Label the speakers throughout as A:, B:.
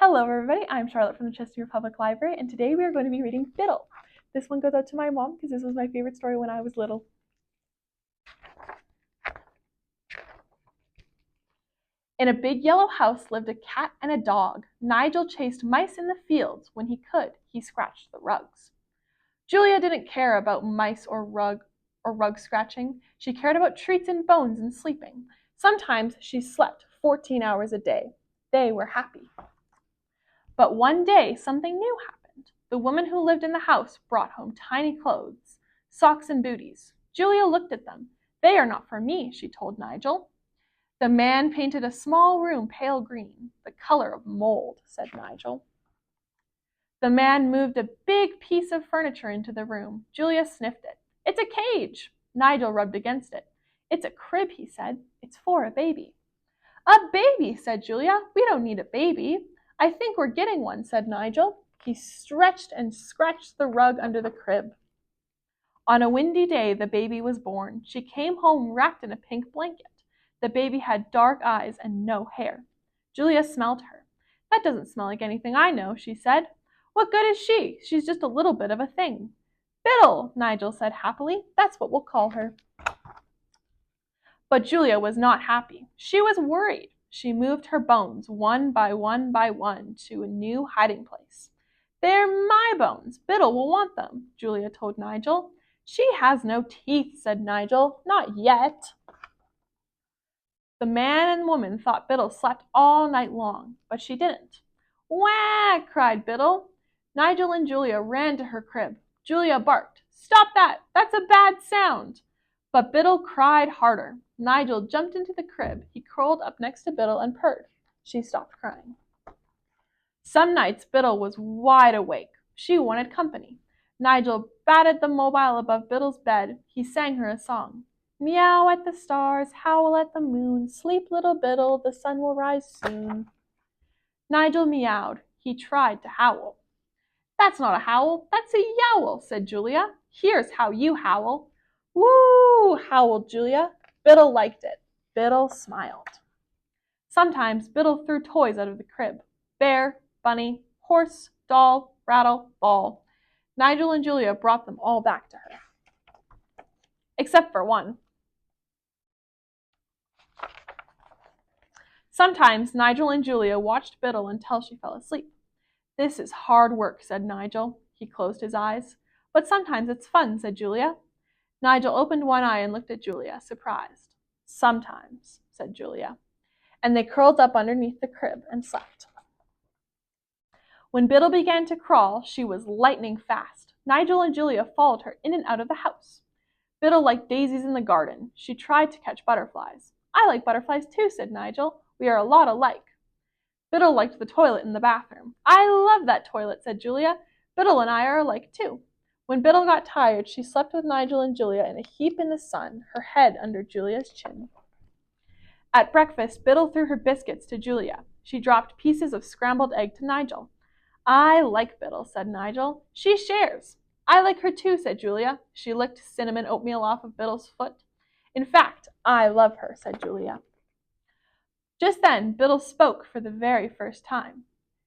A: Hello everybody, I'm Charlotte from the Chesterfield Public Library, and today we are going to be reading Bittle. This one goes out to my mom because this was my favorite story when I was little. In a big yellow house lived a cat and a dog. Nigel chased mice in the fields. When he could, he scratched the rugs. Julia didn't care about mice or rug scratching. She cared about treats and bones and sleeping. Sometimes she slept 14 hours a day. They were happy. But one day, something new happened. The woman who lived in the house brought home tiny clothes, socks and booties. Julia looked at them. They are not for me, she told Nigel. The man painted a small room pale green, the color of mold, said Nigel. The man moved a big piece of furniture into the room. Julia sniffed it. It's a cage. Nigel rubbed against it. It's a crib, he said. It's for a baby. A baby, said Julia. We don't need a baby. I think we're getting one, said Nigel. He stretched and scratched the rug under the crib. On a windy day, the baby was born. She came home wrapped in a pink blanket. The baby had dark eyes and no hair. Julia smelled her. That doesn't smell like anything I know, she said. What good is she? She's just a little bit of a thing. Bittle, Nigel said happily. That's what we'll call her. But Julia was not happy. She was worried. She moved her bones one by one to a new hiding place. They're my bones. Bittle will want them, Julia told Nigel. She has no teeth, said Nigel. Not yet. The man and woman thought Bittle slept all night long, but she didn't. Wah! Cried Bittle. Nigel and Julia ran to her crib. Julia barked. Stop that! That's a bad sound! But Bittle cried harder. Nigel jumped into the crib. He curled up next to Bittle and purred. She stopped crying. Some nights Bittle was wide awake. She wanted company. Nigel batted the mobile above Bittle's bed. He sang her a song. Meow at the stars, howl at the moon, sleep little Bittle, the sun will rise soon. Nigel meowed. He tried to howl. That's not a howl, that's a yowl, said Julia. Here's how you howl. Woo, howled Julia. Bittle liked it. Bittle smiled. Sometimes Bittle threw toys out of the crib. Bear, bunny, horse, doll, rattle, ball. Nigel and Julia brought them all back to her. Except for one. Sometimes Nigel and Julia watched Bittle until she fell asleep. This is hard work, said Nigel. He closed his eyes. But sometimes it's fun, said Julia. Nigel opened one eye and looked at Julia, surprised. Sometimes, said Julia. And they curled up underneath the crib and slept. When Bittle began to crawl, she was lightning fast. Nigel and Julia followed her in and out of the house. Bittle liked daisies in the garden. She tried to catch butterflies. I like butterflies too, said Nigel. We are a lot alike. Bittle liked the toilet in the bathroom. I love that toilet, said Julia. Bittle and I are alike too. When Bittle got tired, she slept with Nigel and Julia in a heap in the sun, her head under Julia's chin. At breakfast, Bittle threw her biscuits to Julia. She dropped pieces of scrambled egg to Nigel. I like Bittle, said Nigel. She shares. I like her too, said Julia. She licked cinnamon oatmeal off of Bittle's foot. In fact, I love her, said Julia. Just then, Bittle spoke for the very first time.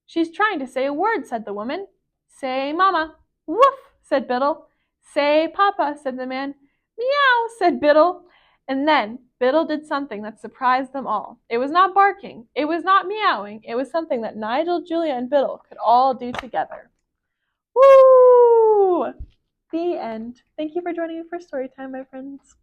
A: She's trying to say a word, said the woman. Say mama. Woof, said Bittle. Say papa, said the man. Meow, said Bittle. And then Bittle did something that surprised them all. It was not barking. It was not meowing. It was something that Nigel, Julia, and Bittle could all do together. Woo! The end. Thank you for joining me for Storytime, my friends.